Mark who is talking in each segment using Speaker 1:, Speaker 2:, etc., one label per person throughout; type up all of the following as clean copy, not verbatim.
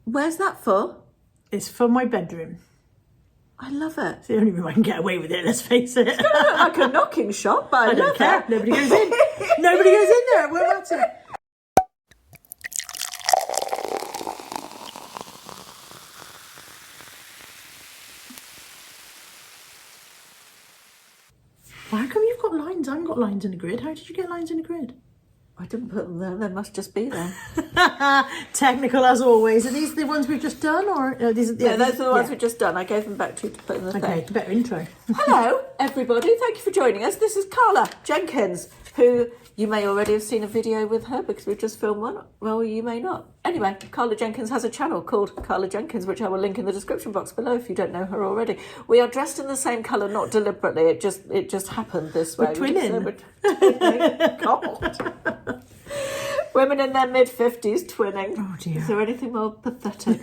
Speaker 1: Where's that for?
Speaker 2: It's for my bedroom.
Speaker 1: I love it.
Speaker 2: It's the only room I can get away with it, let's face it.
Speaker 1: It's going to look like a knocking shop, but I
Speaker 2: don't
Speaker 1: love
Speaker 2: care.
Speaker 1: it.
Speaker 2: Nobody goes in. Nobody goes in there. We're at it. Well, how come you've got lines? I haven't got lines in a grid. How did you get lines in a grid?
Speaker 1: I didn't put them there. They must just be there.
Speaker 2: Technical as always. Are these the ones we've just done, or these?
Speaker 1: Yeah, those are the ones we've just done. I gave them back to you to put in the thing.
Speaker 2: Okay, better intro.
Speaker 1: Hello, everybody. Thank you for joining us. This is Carla Jenkins, who you may already have seen a video with her because we've just filmed one. Well, you may not. Anyway, Carla Jenkins has a channel called Carla Jenkins, which I will link in the description box below if you don't know her already. We are dressed in the same colour, not deliberately. It just happened this way.
Speaker 2: We're twinning.
Speaker 1: We're twinning. God. Women in their mid-50s twinning.
Speaker 2: Oh dear.
Speaker 1: Is there anything more pathetic?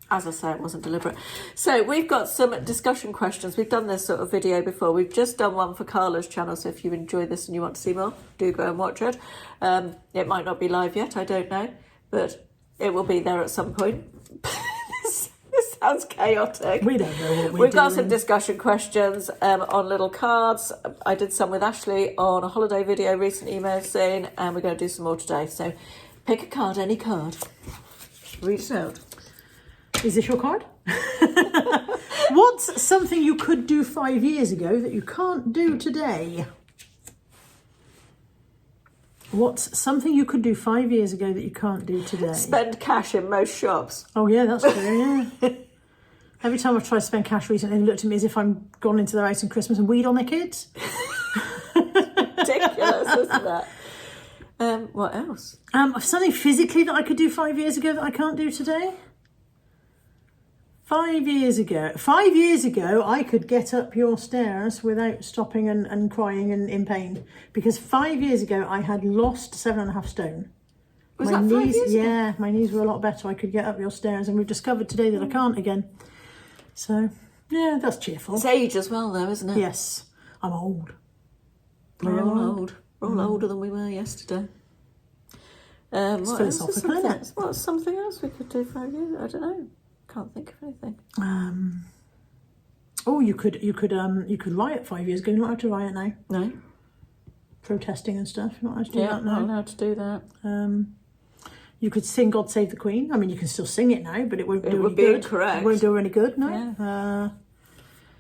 Speaker 1: As I say, it wasn't deliberate. So we've got some discussion questions. We've done this sort of video before. We've just done one for Carla's channel. So if you enjoy this and you want to see more, do go and watch it. It might not be live yet, I don't know. But it will be there at some point. This sounds chaotic.
Speaker 2: We don't know what
Speaker 1: We've got some discussion questions on little cards. I did some with Ashley on a holiday video recent email seen, and we're going to do some more today. So pick a card, any card. Read it out.
Speaker 2: Is this your card? What's something you could do 5 years ago that you can't do today? What's something you could do 5 years ago that you can't do today?
Speaker 1: Spend cash in most shops.
Speaker 2: Oh yeah, that's true, yeah. Every time I've tried to spend cash recently, they looked at me as if I'm gone into their house on Christmas and weed on their kids.
Speaker 1: Ridiculous, isn't it? What else?
Speaker 2: Something physically that I could do 5 years ago that I can't do today? 5 years ago. 5 years ago, I could get up your stairs without stopping and crying and in pain. Because 5 years ago, I had lost 7.5 stone.
Speaker 1: Was that 5 years ago?
Speaker 2: Yeah, my knees were a lot better. I could get up your stairs, and we've discovered today that I can't again. So, yeah, that's cheerful.
Speaker 1: It's age as well, though, isn't it?
Speaker 2: Yes, I'm old.
Speaker 1: We're all old. We're all older than we were yesterday.
Speaker 2: It's
Speaker 1: What
Speaker 2: philosophical, isn't it?
Speaker 1: What's something else we could do 5 years? I don't know. Can't think of anything.
Speaker 2: Oh, you could riot 5 years ago. You're not allowed to riot now.
Speaker 1: No.
Speaker 2: Protesting and stuff. You're not allowed to do
Speaker 1: Yeah,
Speaker 2: that now.
Speaker 1: not allowed to do that.
Speaker 2: You could sing "God Save the Queen." I mean, you can still sing it now, but it won't do any good.
Speaker 1: It would be incorrect.
Speaker 2: It won't do her any good. No.
Speaker 1: Yeah.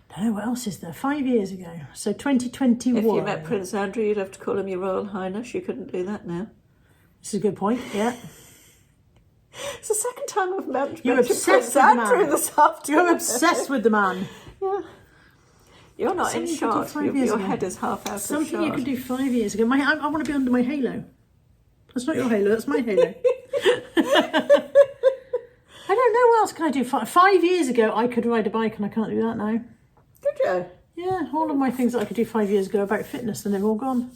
Speaker 2: Don't know what else is there. 5 years ago, so 2021.
Speaker 1: If you met Prince Andrew, you'd have to call him your Royal Highness. You couldn't do that now.
Speaker 2: This is a good point. Yeah.
Speaker 1: It's the second time I've met
Speaker 2: You're obsessed
Speaker 1: Prince
Speaker 2: with the man.
Speaker 1: Andrew this afternoon.
Speaker 2: You're obsessed with the man.
Speaker 1: Yeah. You're not
Speaker 2: Something
Speaker 1: in
Speaker 2: you could do
Speaker 1: shot.
Speaker 2: 5 years
Speaker 1: Your
Speaker 2: ago.
Speaker 1: head is half out
Speaker 2: Something
Speaker 1: of shot.
Speaker 2: you could do 5 years ago. I want to be under my halo. That's not your halo. That's my halo. I don't know what else can I do. 5 years ago, I could ride a bike, and I can't do that now.
Speaker 1: Could you?
Speaker 2: Yeah, all of my things that I could do 5 years ago about fitness, and they're all gone.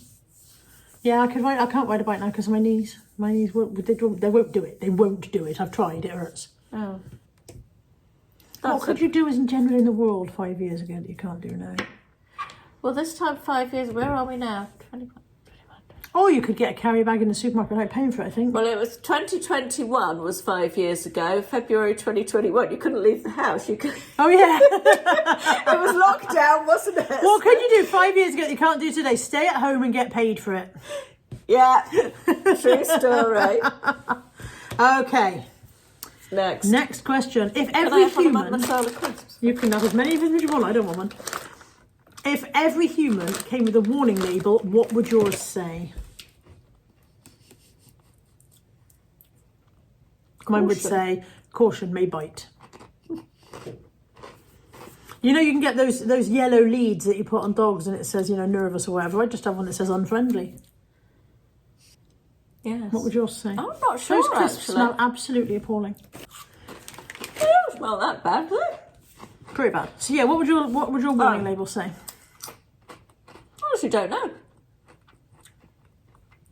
Speaker 2: Yeah, I can't ride a bike now because of my knees. My knees won't do it. They won't do it. I've tried. It hurts.
Speaker 1: Oh.
Speaker 2: What could you do as in general in the world 5 years ago that you can't do now?
Speaker 1: Well, this time 5 years, where are we now? 21.
Speaker 2: Oh, you could get a carry bag in the supermarket without paying for it, I think.
Speaker 1: Well, it was 2021 was 5 years ago. February 2021, you couldn't leave the house. You could.
Speaker 2: Oh, yeah.
Speaker 1: It was lockdown, wasn't it?
Speaker 2: What could you do 5 years ago that you can't do today? Stay at home and get paid for it.
Speaker 1: Yeah, true story.
Speaker 2: Okay.
Speaker 1: Next
Speaker 2: question. If
Speaker 1: Can I
Speaker 2: every
Speaker 1: have one of my
Speaker 2: human...
Speaker 1: masala crisps?
Speaker 2: You can have as many of them as you want. I don't want one. If every human came with a warning label, what would yours say? Mine would say, caution may bite. You know, you can get those yellow leads that you put on dogs and it says, nervous or whatever. I just have one that says unfriendly.
Speaker 1: Yes.
Speaker 2: What would yours say?
Speaker 1: I'm not sure,
Speaker 2: Those crisps
Speaker 1: actually.
Speaker 2: smell absolutely appalling.
Speaker 1: They don't smell that bad, do they?
Speaker 2: Pretty bad. So yeah, what would your warning label say?
Speaker 1: Honestly, don't know.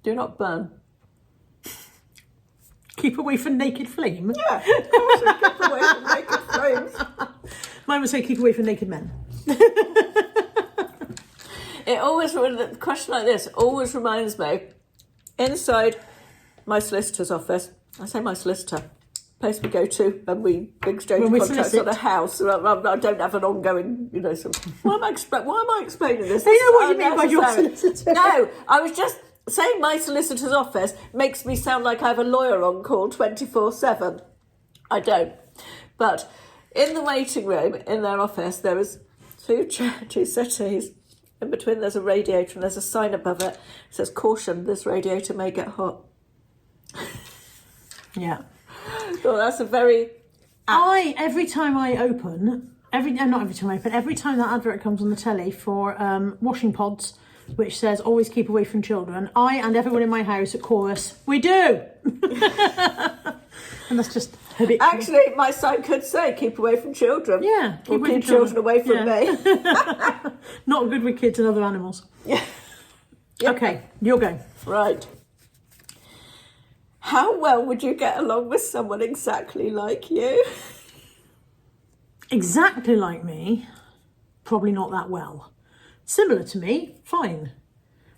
Speaker 1: Do not burn.
Speaker 2: Keep away from naked flame?
Speaker 1: Yeah, of course, we keep away from naked flames.
Speaker 2: Mine would say keep away from naked men.
Speaker 1: It always, a question like this always reminds me, inside my solicitor's office, I say my solicitor, place we go to and we exchange
Speaker 2: When we
Speaker 1: contracts
Speaker 2: solicit.
Speaker 1: on a house. I don't have an ongoing, sort of, why am I explaining this?
Speaker 2: I know what
Speaker 1: This
Speaker 2: you mean
Speaker 1: is
Speaker 2: by your
Speaker 1: unnecessary.
Speaker 2: solicitor.
Speaker 1: No, I was just saying my solicitor's office makes me sound like I have a lawyer on call 24/7. I don't. But in the waiting room, in their office, there was two settees. In between there's a radiator and there's a sign above it. It says, "Caution, this radiator may get hot."
Speaker 2: Yeah.
Speaker 1: Well, that's a very...
Speaker 2: Every time that advert comes on the telly for washing pods, which says always keep away from children, I and everyone in my house at chorus, we do. And that's just habitual.
Speaker 1: Actually, my sign could say, "Keep away from children."
Speaker 2: Yeah,
Speaker 1: Or keep children away from me.
Speaker 2: Not good with kids and other animals.
Speaker 1: Yeah.
Speaker 2: Okay, you're going.
Speaker 1: Right. How well would you get along with someone exactly like you?
Speaker 2: Exactly like me, probably not that well. Similar to me, fine.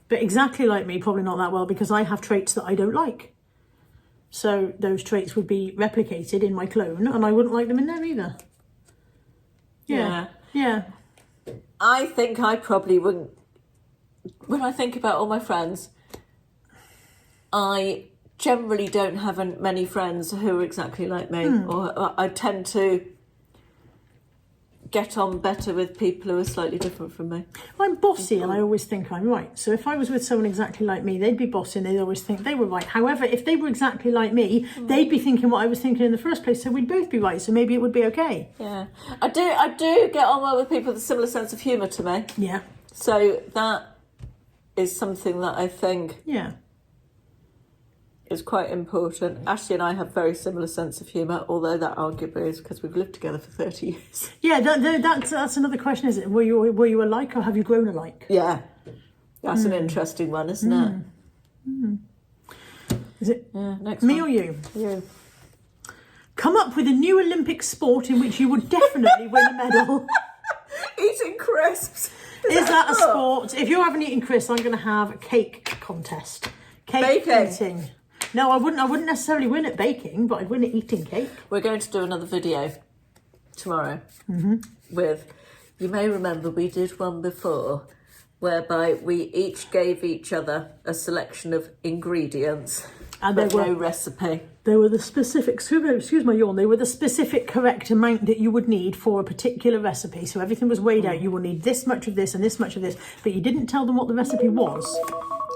Speaker 2: But exactly like me, probably not that well, because I have traits that I don't like. So those traits would be replicated in my clone, and I wouldn't like them in them either. Yeah.
Speaker 1: I think I probably wouldn't. When I think about all my friends, I generally don't have many friends who are exactly like me, or I tend to get on better with people who are slightly different from me.
Speaker 2: I'm bossy and I always think I'm right. So if I was with someone exactly like me, they'd be bossy and they'd always think they were right. However, if they were exactly like me, they'd be thinking what I was thinking in the first place, so we'd both be right, so maybe it would be okay.
Speaker 1: Yeah. I do get on well with people with a similar sense of humour to me.
Speaker 2: Yeah.
Speaker 1: So that is something that I think is quite important. Ashley and I have very similar sense of humour, although that arguably is because we've lived together for 30 years.
Speaker 2: Yeah, that's another question, is it? Were you alike or have you grown alike?
Speaker 1: Yeah. That's an interesting one, isn't it?
Speaker 2: Is it
Speaker 1: next
Speaker 2: me
Speaker 1: one.
Speaker 2: or you?
Speaker 1: You.
Speaker 2: Come up with a new Olympic sport in which you would definitely win a medal.
Speaker 1: Eating crisps.
Speaker 2: Is that a sport? If you're having eating crisps, I'm going to have a cake contest. Cake
Speaker 1: Baking.
Speaker 2: eating. No, I wouldn't necessarily win at baking, but I'd win at eating cake.
Speaker 1: We're going to do another video tomorrow with, you may remember we did one before whereby we each gave each other a selection of ingredients
Speaker 2: And
Speaker 1: but
Speaker 2: there were
Speaker 1: no recipe.
Speaker 2: They were the specific, excuse my yawn, they were the specific correct amount that you would need for a particular recipe. So everything was weighed out. You will need this much of this and this much of this, but you didn't tell them what the recipe was.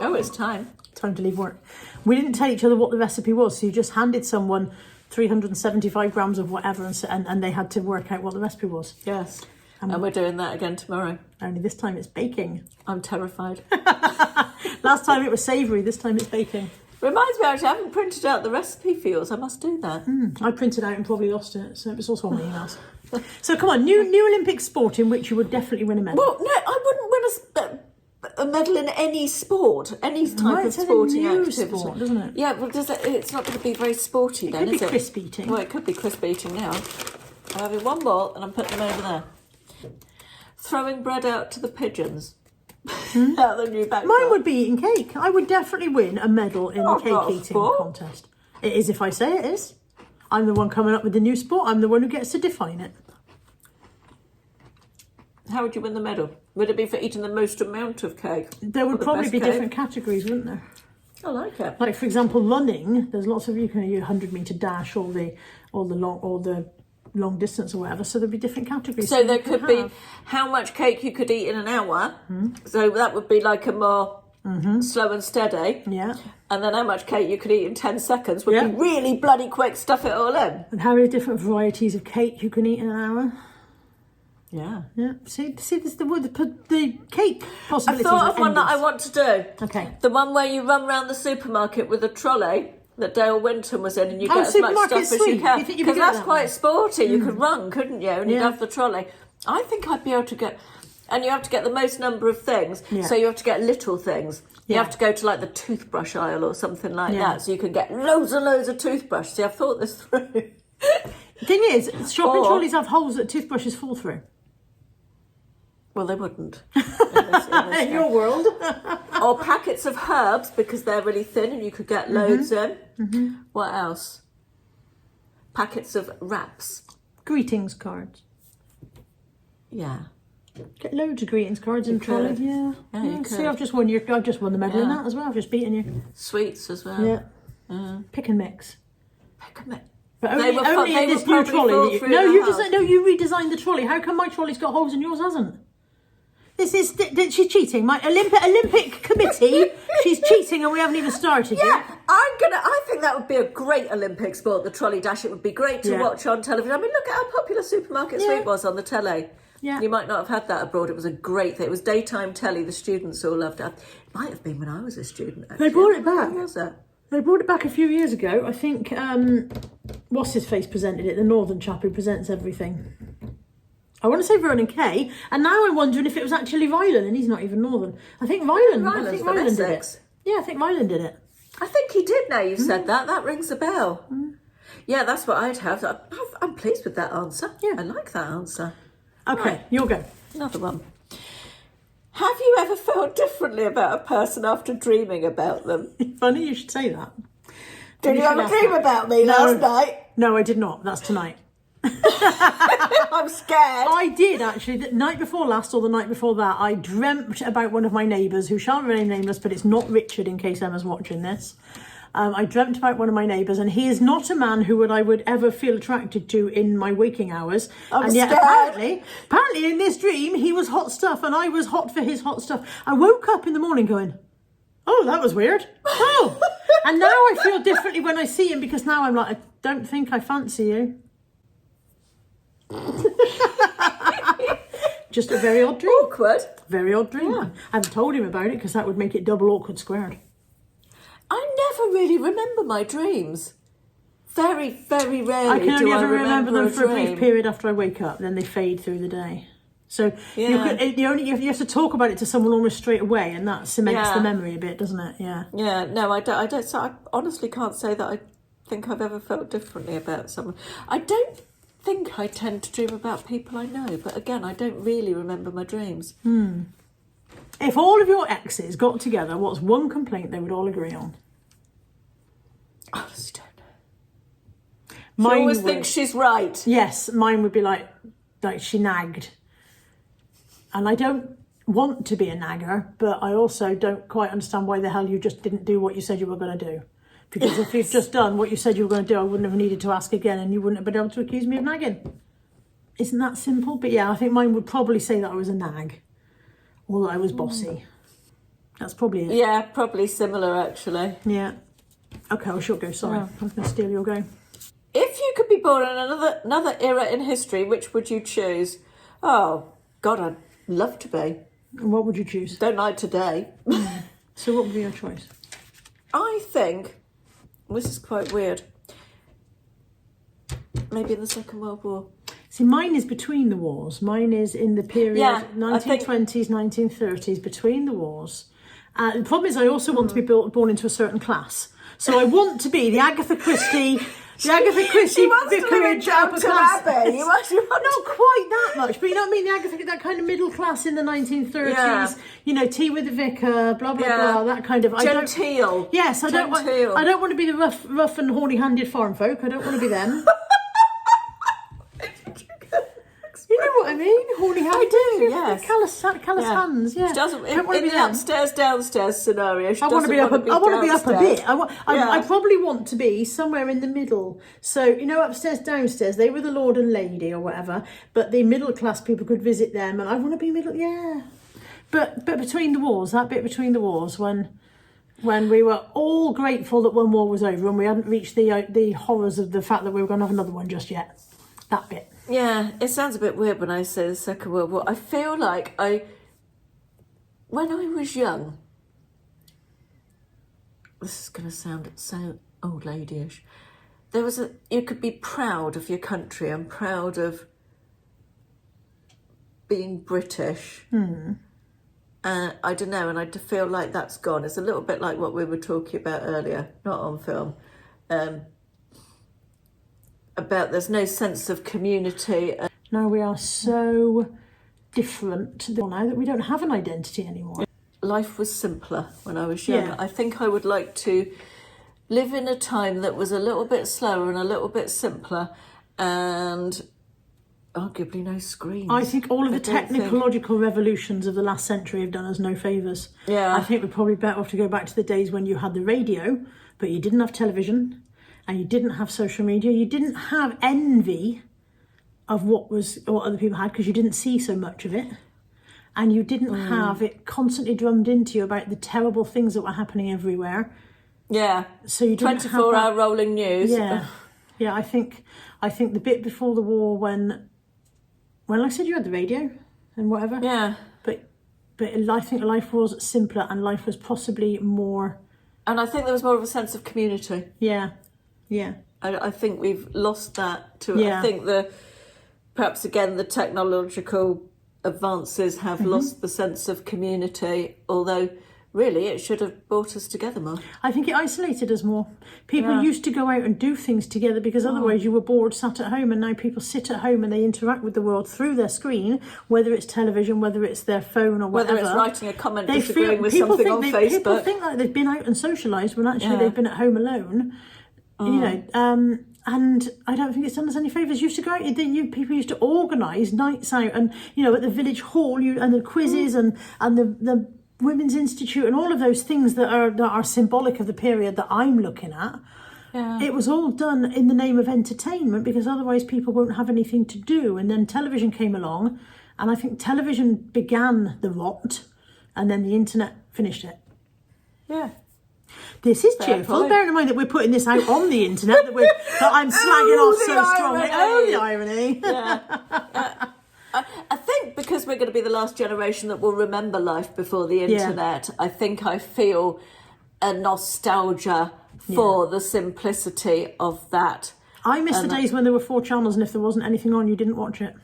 Speaker 1: Oh, it's time.
Speaker 2: Time to leave work. We didn't tell each other what the recipe was, so you just handed someone 375 grams of whatever and they had to work out what the recipe was.
Speaker 1: Yes. And we're doing that again tomorrow.
Speaker 2: Only this time it's baking.
Speaker 1: I'm terrified.
Speaker 2: Last time it was savoury, this time it's baking.
Speaker 1: Reminds me, actually, I haven't printed out the recipe for yours. I must do that.
Speaker 2: I printed out and probably lost it, so it was also on my emails. So come on, new Olympic sport in which you would definitely win a medal.
Speaker 1: Well, no, I wouldn't win a medal in any sport, any type of sporting activity.
Speaker 2: Sport, doesn't it?
Speaker 1: Yeah, well, it's not going to be very sporty then, is it?
Speaker 2: It could be crisp eating.
Speaker 1: Well, it could be crisp eating now. I'm having one more and I'm putting them over there. Throwing bread out to the pigeons. Out the new back
Speaker 2: Mine
Speaker 1: door.
Speaker 2: would be eating cake. I would definitely win a medal in the
Speaker 1: not a
Speaker 2: cake eating
Speaker 1: sport.
Speaker 2: contest. It is if I say it is. I'm the one coming up with the new sport. I'm the one who gets to define it.
Speaker 1: How would you win the medal? Would it be for eating the most amount of cake?
Speaker 2: There
Speaker 1: Or
Speaker 2: would
Speaker 1: the
Speaker 2: probably
Speaker 1: best
Speaker 2: be
Speaker 1: cake?
Speaker 2: different categories, wouldn't there?
Speaker 1: I like it.
Speaker 2: Like for example, running. There's lots of you can do 100-meter dash or the long distance or whatever. So there'd be different categories.
Speaker 1: So there could be
Speaker 2: have.
Speaker 1: how much cake you could eat in an hour. So that would be like a more slow and steady.
Speaker 2: Yeah.
Speaker 1: And then how much cake you could eat in 10 seconds would
Speaker 2: Yeah.
Speaker 1: be really bloody quick, stuff it all in.
Speaker 2: And how many different varieties of cake you can eat in an hour?
Speaker 1: Yeah.
Speaker 2: Yeah. See, this is the cake
Speaker 1: I
Speaker 2: possibilities.
Speaker 1: thought
Speaker 2: are
Speaker 1: of one that I
Speaker 2: endless.
Speaker 1: want to do.
Speaker 2: Okay.
Speaker 1: The one where you run around the supermarket with a trolley that Dale Winton was in and you
Speaker 2: Oh,
Speaker 1: get as much
Speaker 2: supermarket
Speaker 1: stuff as you
Speaker 2: sweep.
Speaker 1: can.
Speaker 2: You think you'd be
Speaker 1: Because
Speaker 2: good at
Speaker 1: that's
Speaker 2: that
Speaker 1: quite
Speaker 2: one?
Speaker 1: sporty. You could run, couldn't you? And you'd
Speaker 2: Yeah.
Speaker 1: have the trolley. I think I'd be able to get... And you have to get the most number of things.
Speaker 2: Yeah.
Speaker 1: So you have to get little things. You
Speaker 2: Yeah.
Speaker 1: have to go to like the toothbrush aisle or something like
Speaker 2: Yeah.
Speaker 1: that. So you can get loads and loads of toothbrush. See, I've thought this through.
Speaker 2: Thing is, shopping
Speaker 1: Or-
Speaker 2: trolleys have holes that toothbrushes fall through.
Speaker 1: Well, they wouldn't. in this
Speaker 2: In your world.
Speaker 1: Or packets of herbs because they're really thin and you could get loads in. What else? packets of wraps.
Speaker 2: Greetings cards.
Speaker 1: Yeah.
Speaker 2: Get loads of greetings cards in trolley.
Speaker 1: could.
Speaker 2: Yeah.
Speaker 1: Yeah, you
Speaker 2: See,
Speaker 1: could.
Speaker 2: I've just won the medal in that as well. I've just beaten you.
Speaker 1: Sweets as well.
Speaker 2: Yeah. Pick and mix.
Speaker 1: Pick 'em up.
Speaker 2: But
Speaker 1: They
Speaker 2: only,
Speaker 1: were
Speaker 2: only
Speaker 1: they
Speaker 2: in
Speaker 1: were
Speaker 2: this new
Speaker 1: probably
Speaker 2: trolley.
Speaker 1: fall
Speaker 2: That you,
Speaker 1: through
Speaker 2: no,
Speaker 1: the
Speaker 2: you
Speaker 1: house.
Speaker 2: designed. No, you redesigned the trolley. How come my trolley's got holes and yours hasn't? She's cheating. My Olympic committee. She's cheating, and we haven't even started
Speaker 1: Yeah,
Speaker 2: yet.
Speaker 1: I think that would be a great Olympic sport, the trolley dash. It would be great to watch on television. I mean, look at how popular Supermarket Sweep was on the telly.
Speaker 2: Yeah.
Speaker 1: You might not have had that abroad. It was a great thing. It was daytime telly. The students all loved it. It might have been when I was a student, actually.
Speaker 2: They brought it back.
Speaker 1: When was it?
Speaker 2: They brought it back a few years ago. I think, what's his face presented it, the northern chap who presents everything. I want to say Vernon Kay, and now I'm wondering if it was actually Ryland, and he's not even northern. I think Ryland did it. Yeah, I think Ryland did it.
Speaker 1: I think he did now you've said that. That rings a bell. Yeah, that's what I'd have. I'm pleased with that answer.
Speaker 2: Yeah.
Speaker 1: I like that answer.
Speaker 2: Okay,
Speaker 1: Right.
Speaker 2: you'll go.
Speaker 1: Another one. Have you ever felt differently about a person after dreaming about them?
Speaker 2: Funny you should say that.
Speaker 1: Did you have a dream about me last night?
Speaker 2: No, I did not. That's tonight.
Speaker 1: I'm scared.
Speaker 2: I did actually. The night before last or the night before that, I dreamt about one of my neighbours who shall remain nameless, but it's not Richard in case Emma's watching this. I dreamt about one of my neighbours, and he is not a man who I would ever feel attracted to in my waking hours.
Speaker 1: I'm
Speaker 2: and yet
Speaker 1: scared.
Speaker 2: apparently in this dream he was hot stuff, and I was hot for his hot stuff. I woke up in the morning going, "Oh, that was weird." Oh, and now I feel differently when I see him, because now I'm like, I don't think I fancy you. Just a very odd dream.
Speaker 1: Awkward.
Speaker 2: Very odd dream.
Speaker 1: Yeah.
Speaker 2: I haven't told him about it because that would make it double awkward squared.
Speaker 1: I never really remember my dreams. Very, very rarely
Speaker 2: I can only
Speaker 1: do I
Speaker 2: ever remember them for a
Speaker 1: dream.
Speaker 2: brief period after I wake up, then they fade through the day. So you have to talk about it to someone almost straight away, and that cements the memory a bit, doesn't it? Yeah.
Speaker 1: Yeah, no, I don't. So I honestly can't say that I think I've ever felt differently about someone. I don't think I tend to dream about people I know, but again, I don't really remember my dreams.
Speaker 2: If all of your exes got together, what's one complaint they would all agree on?
Speaker 1: I honestly don't know.
Speaker 2: Mine
Speaker 1: She always
Speaker 2: would-
Speaker 1: thinks she's right.
Speaker 2: Yes, mine would be like she nagged. And I don't want to be a nagger, but I also don't quite understand why the hell you just didn't do what you said you were going to do. Because if you'd just done what you said you were going to do, I wouldn't have needed to ask again, and you wouldn't have been able to accuse me of nagging. Isn't that simple? But yeah, I think mine would probably say that I was a nag, or that I was bossy. That's probably it.
Speaker 1: Yeah, probably similar actually.
Speaker 2: Yeah. Okay, I shall go. Sorry, I was going to steal your go.
Speaker 1: If you could be born in another era in history, which would you choose? Oh, God, I'd love to be.
Speaker 2: And what would you choose?
Speaker 1: Don't like today.
Speaker 2: So what would be your choice?
Speaker 1: I think, this is quite weird, maybe in the Second World War.
Speaker 2: See, mine is between the wars. Mine is in the period
Speaker 1: Yeah, I think-
Speaker 2: 1920s, 1930s, between the wars. The problem is I also want to be born into a certain class. So I want to be the Agatha Christie... The Agatha Christie
Speaker 1: She wants to live in
Speaker 2: vicarage upper
Speaker 1: Downton
Speaker 2: class.
Speaker 1: Abbey. You want
Speaker 2: Not quite that much, but you know what I mean? The Agatha, that kind of middle class in the 1930s.
Speaker 1: Yeah.
Speaker 2: You know, tea with the vicar, blah blah
Speaker 1: Yeah.
Speaker 2: blah. That kind of
Speaker 1: Genteel.
Speaker 2: Yes, I don't want.
Speaker 1: Genteel.
Speaker 2: I don't want to be the rough and horny-handed farm folk. I don't want to be them. You know what I mean? Horny-handed.
Speaker 1: I do, yes.
Speaker 2: Callous hands. Yeah.
Speaker 1: She doesn't,
Speaker 2: I don't want
Speaker 1: in
Speaker 2: to be
Speaker 1: the
Speaker 2: them.
Speaker 1: upstairs downstairs scenario.
Speaker 2: I want to be up. I want to be up a bit.
Speaker 1: Yeah.
Speaker 2: I probably want to be somewhere in the middle. So you know, upstairs, downstairs, they were the lord and lady or whatever. But the middle class people could visit them, and I want to be middle. Yeah. But between the wars, that bit between the wars, when we were all grateful that one war was over and we hadn't reached the horrors of the fact that we were going to have another one just yet. That bit.
Speaker 1: Yeah, it sounds a bit weird when I say the Second World War. I feel like when I was young, this is going to sound so old ladyish, you could be proud of your country and proud of being British. I don't know, and I feel like that's gone. It's a little bit like what we were talking about earlier, not on film, about there's no sense of community.
Speaker 2: Now we are so different now that we don't have an identity anymore.
Speaker 1: Life was simpler when I was young.
Speaker 2: Yeah.
Speaker 1: I think I would like to live in a time that was a little bit slower and a little bit simpler, and arguably no screens.
Speaker 2: I think all of the technological revolutions of the last century have done us no favours.
Speaker 1: Yeah.
Speaker 2: I think we're probably better off to go back to the days when you had the radio, but you didn't have television, and you didn't have social media. You didn't have envy of what other people had because you didn't see so much of it. And you didn't have it constantly drummed into you about the terrible things that were happening everywhere.
Speaker 1: Yeah.
Speaker 2: So you didn't
Speaker 1: 24-hour rolling news.
Speaker 2: Yeah. Yeah, I think the bit before the war when like I said, you had the radio and whatever.
Speaker 1: Yeah.
Speaker 2: But I think life was simpler and life was possibly more...
Speaker 1: And I think there was more of a sense of community.
Speaker 2: Yeah. Yeah.
Speaker 1: I think we've lost that too.
Speaker 2: Yeah.
Speaker 1: I think perhaps again the technological advances have lost the sense of community, although really it should have brought us together more.
Speaker 2: I think it isolated us more. People used to go out and do things together because otherwise you were bored, sat at home, and now people sit at home and they interact with the world through their screen, whether it's television, whether it's their phone or whatever.
Speaker 1: Whether it's writing a comment disagreeing with something on Facebook.
Speaker 2: People think like they've been out and socialised when actually they've been at home alone. You know, and I don't think it's done us any favours. You used to go out, people used to organise nights out, and at the village hall, and the quizzes and the Women's Institute and all of those things that are symbolic of the period that I'm looking at. Yeah. It was all done in the name of entertainment because otherwise people won't have anything to do. And then television came along, and I think television began the rot, and then the internet finished it.
Speaker 1: Yeah.
Speaker 2: This is cheerful, bearing in mind that we're putting this out on the internet, that I'm slagging off so strongly. Oh, the irony.
Speaker 1: Yeah. I think because we're going to be the last generation that will remember life before the internet, I think I feel a nostalgia for the simplicity of that.
Speaker 2: I miss the days when there were 4 channels and if there wasn't anything on, you didn't watch it.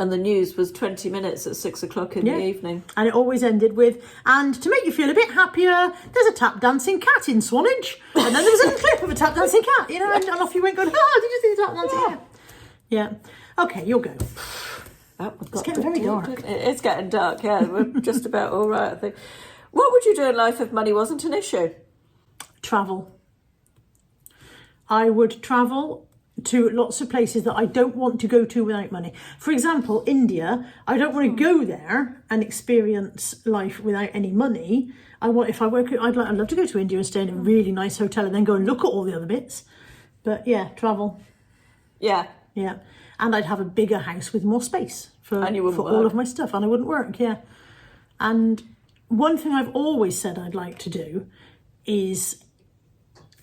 Speaker 1: And the news was 20 minutes at 6 o'clock in the evening.
Speaker 2: And it always ended with, and to make you feel a bit happier, there's a tap dancing cat in Swanage. And then there was a clip of a tap dancing cat, and off you went going, did you see the tap dancing cat? Yeah. Okay, you'll go. It's getting very dark.
Speaker 1: It's getting dark, yeah. We're just about all right, I think. What would you do in life if money wasn't an issue?
Speaker 2: Travel. I would travel to lots of places that I don't want to go to without money. For example, India, I don't want to go there and experience life without any money. I'd love to go to India and stay in a really nice hotel and then go and look at all the other bits. But yeah, travel.
Speaker 1: Yeah.
Speaker 2: Yeah. And I'd have a bigger house with more space for all of my stuff, and I wouldn't work, yeah. And one thing I've always said I'd like to do is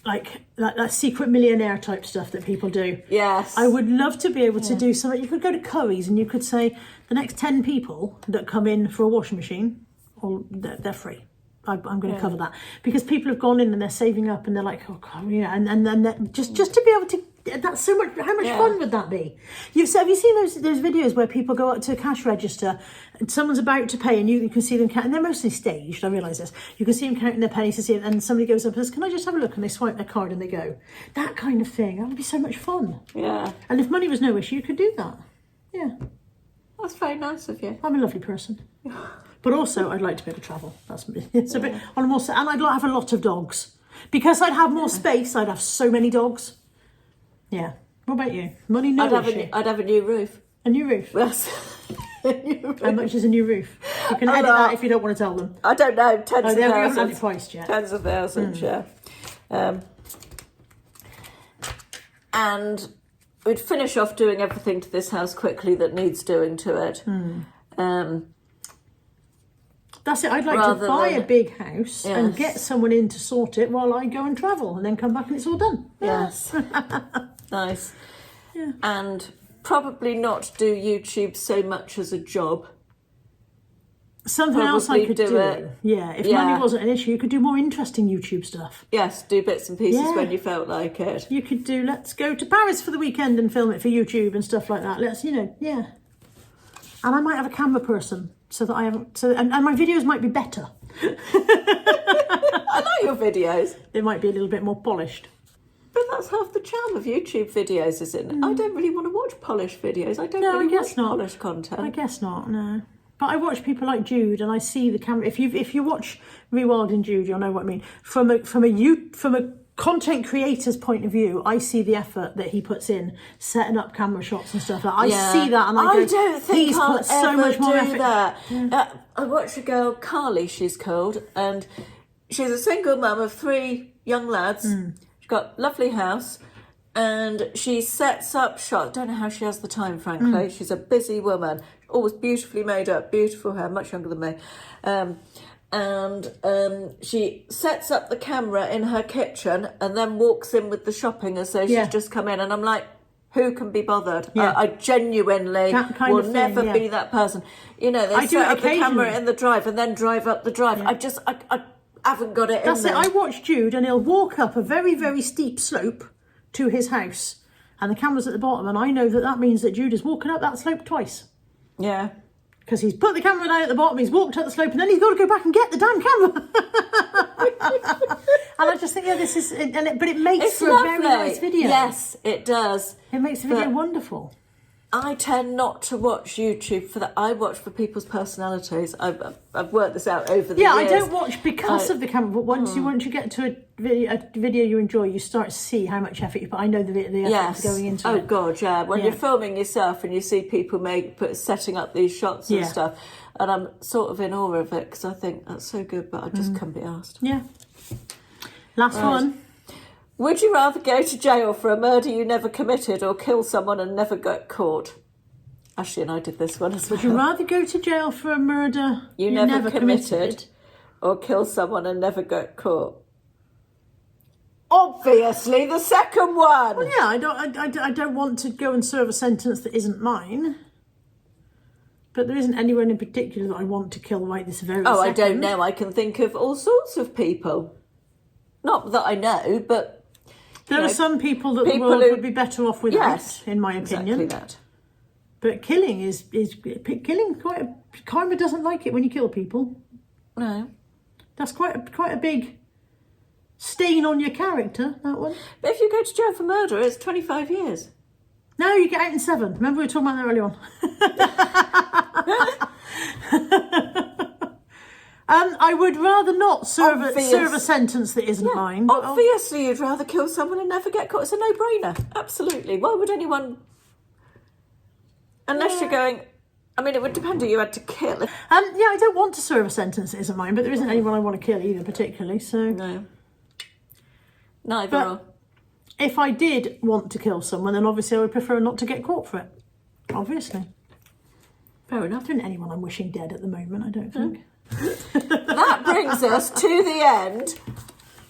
Speaker 2: like that secret millionaire type stuff that people do.
Speaker 1: Yes.
Speaker 2: I would love to be able to do something. You could go to Curry's and you could say the next 10 people that come in for a washing machine, they're free. I'm going to cover that, because people have gone in and they're saving up and they're like, oh God, and then just to be able to. That's so much. How much fun would that be? Have you seen those videos where people go up to a cash register and someone's about to pay and you can see them count, and they're mostly staged. I realise this. You can see them counting their pennies to see it, and somebody goes up and says, "Can I just have a look?" And they swipe their card and they go. That kind of thing. That would be so much fun.
Speaker 1: Yeah.
Speaker 2: And if money was no issue, you could do that. Yeah.
Speaker 1: That's very nice of you.
Speaker 2: I'm a lovely person. But also, I'd like to be able to travel. It's a bit on a more, and I'd like to have a lot of dogs because I'd have more space. I'd have so many dogs. Yeah. What about you? Money, no issue.
Speaker 1: I'd have a new roof.
Speaker 2: A new roof?
Speaker 1: Yes.
Speaker 2: How much is a new roof? You can edit that if you don't want to tell them.
Speaker 1: I don't know. Tens of thousands.
Speaker 2: We haven't had it priced yet.
Speaker 1: Tens of thousands, yeah. And we'd finish off doing everything to this house quickly that needs doing to it.
Speaker 2: That's it. I'd like to buy a big house and get someone in to sort it while I go and travel, and then come back and it's all done.
Speaker 1: Yes. Nice.
Speaker 2: Yeah.
Speaker 1: And probably not do YouTube so much as a job.
Speaker 2: Something else I could do. Yeah, if money wasn't an issue, you could do more interesting YouTube stuff.
Speaker 1: Yes, do bits and pieces when you felt like it.
Speaker 2: You could do, let's go to Paris for the weekend and film it for YouTube and stuff like that. And I might have a camera person so that I haven't, and my videos might be better.
Speaker 1: I like your videos.
Speaker 2: They might be a little bit more polished.
Speaker 1: But that's half the charm of YouTube videos, isn't it? I don't really want to watch polished videos. I don't really watch polished content.
Speaker 2: I guess not, no. But I watch people like Jude, and I see the camera. If you watch Rewilding Jude, you'll know what I mean. From a content creator's point of view, I see the effort that he puts in setting up camera shots and stuff. I see that and I go,
Speaker 1: don't think
Speaker 2: he's
Speaker 1: I'll
Speaker 2: put so
Speaker 1: ever
Speaker 2: much more
Speaker 1: do
Speaker 2: effort.
Speaker 1: that. I watched a girl, Carly, she's called, and she's a single mum of 3 young lads. She's got a lovely house, and she sets up shots. Don't know how she has the time, frankly. She's a busy woman, always beautifully made up, beautiful hair, much younger than me. She sets up the camera in her kitchen and then walks in with the shopping as though she's just come in. And I'm like, who can be bothered? I genuinely will never be that person. You know, they set up the camera in the drive and then drive up the drive. I haven't got it in there.
Speaker 2: That's it. I watch Jude and he'll walk up a very, very steep slope to his house and the camera's at the bottom, and I know that means that Jude is walking up that slope twice.
Speaker 1: Yeah.
Speaker 2: Because he's put the camera down at the bottom, he's walked up the slope, and then he's got to go back and get the damn camera. And I just think, this is, but it makes for a very nice video.
Speaker 1: Yes, it does.
Speaker 2: It makes the video wonderful.
Speaker 1: I tend not to watch YouTube for that. I watch for people's personalities. I've worked this out over the years.
Speaker 2: I don't watch because of the camera, but once you get to a video you enjoy, you start to see how much effort you put. I know the effort going into it.
Speaker 1: Oh God, yeah. When you're filming yourself and you see people setting up these shots and stuff, and I'm sort of in awe of it because I think that's so good, but I just can't be asked.
Speaker 2: Yeah. Last one.
Speaker 1: Would you rather go to jail for a murder you never committed or kill someone and never get caught? Ashley and I did this one as well.
Speaker 2: Would you rather go to jail for a murder
Speaker 1: you never committed or kill someone and never get caught? Obviously, the second one.
Speaker 2: Well, yeah, I don't want to go and serve a sentence that isn't mine. But there isn't anyone in particular that I want to kill right this very second.
Speaker 1: I don't know. I can think of all sorts of people. Not that I know, but...
Speaker 2: There are some people that the world would be better off without, in my opinion.
Speaker 1: Exactly that.
Speaker 2: But killing is karma doesn't like it when you kill people.
Speaker 1: No.
Speaker 2: That's quite a big stain on your character, that one.
Speaker 1: But if you go to jail for murder, it's 25 years.
Speaker 2: No, you get out in 7. Remember we were talking about that earlier on. I would rather not serve a sentence that isn't mine.
Speaker 1: Obviously, you'd rather kill someone and never get caught. It's a no-brainer. Absolutely. Why would anyone... Unless you're going... I mean, it would depend who you had to kill.
Speaker 2: I don't want to serve a sentence that isn't mine, but there isn't anyone I want to kill either, particularly, so...
Speaker 1: No. Neither are.
Speaker 2: If I did want to kill someone, then obviously I would prefer not to get caught for it. Obviously.
Speaker 1: Fair enough.
Speaker 2: There isn't anyone I'm wishing dead at the moment, I don't think.
Speaker 1: That brings us to the end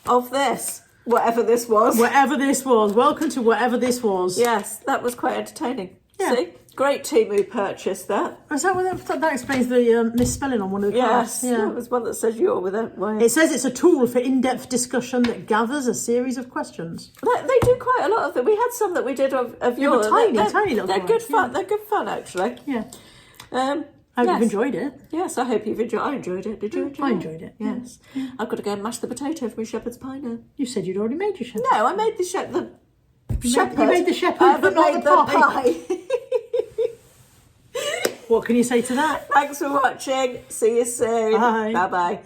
Speaker 1: of this, whatever this was.
Speaker 2: Whatever this was. Welcome to whatever this was.
Speaker 1: Yes, that was quite entertaining.
Speaker 2: Yeah.
Speaker 1: See? Great Temu purchase, that.
Speaker 2: Is that that explains the misspelling on one of the cards?
Speaker 1: Yes, yeah. It was one that says you're with it.
Speaker 2: It says it's a tool for in-depth discussion that gathers a series of questions.
Speaker 1: They do quite a lot of them. We had some that we did of yours.
Speaker 2: Tiny little
Speaker 1: They're good fun. They're good fun, actually.
Speaker 2: Yeah. I hope you've enjoyed it.
Speaker 1: Yes, I hope you've enjoyed it. I enjoyed it. Did you enjoy it?
Speaker 2: I enjoyed it.
Speaker 1: Yes.
Speaker 2: Yeah.
Speaker 1: I've got to go and mash the potato for my shepherd's pie now.
Speaker 2: You said you'd already made your shepherd.
Speaker 1: No, I made the shepherd.
Speaker 2: You made the shepherd, but not the pie. What can you say to that?
Speaker 1: Thanks for watching. See you soon.
Speaker 2: Bye.
Speaker 1: Bye-bye.